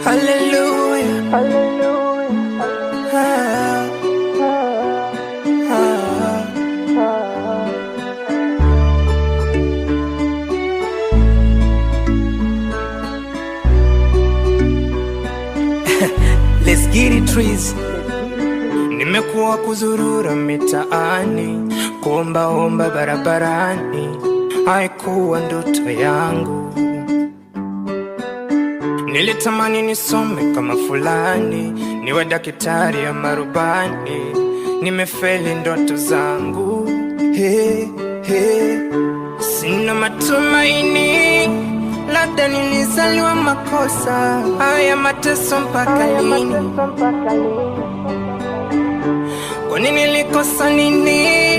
Hallelujah, hallelujah. Let's get it, trees. Nimekuwa kuzurura mitaani, kuomba barabarani, haikuwa ndoto yangu. Nilitamani nisome kama fulani, niwe daktari ama rubani, nimefeli ndoto zangu. Sina matumaini, labda nilizaliwa makosa. Haya mateso mpaka lini? Kwa nini nilikosa nini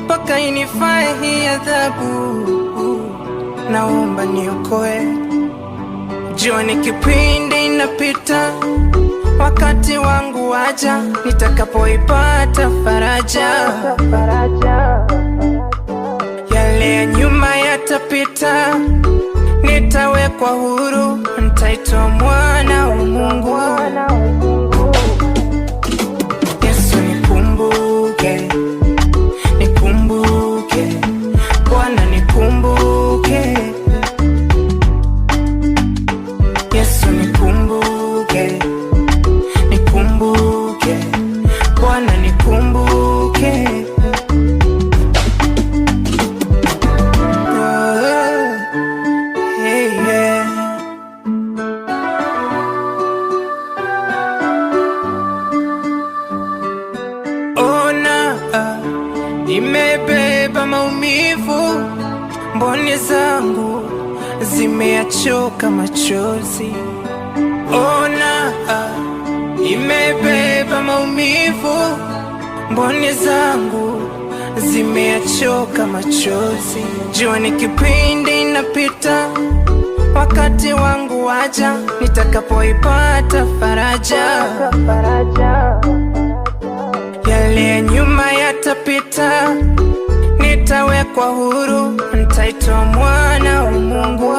mpaka inifae hii adhabu? Naomba niokoe. Jua ni kipindi inapita, wakati wangu waja, nitakapoipata faraja. Yale ya nyuma yatapita, nitawekwa huru, nitaitwa mwana wa Mungu. Yesu nikumbuke, nikumbuke, Bwana nikumbuke. Yesu nikumbuke, nikumbuke, Bwana nikumbuke. Ona, nimebeba maumivu, mboni zangu zimeachoka machozi. Ona, nimebeba maumivu, mboni zangu zimeachoka machozi. Jua ni kipindi inapita, wakati wangu waja, nitakapoipata faraja. Yale ya nyuma yatapita, nitawekwa huru, nitaitwa mwana wa Mungu.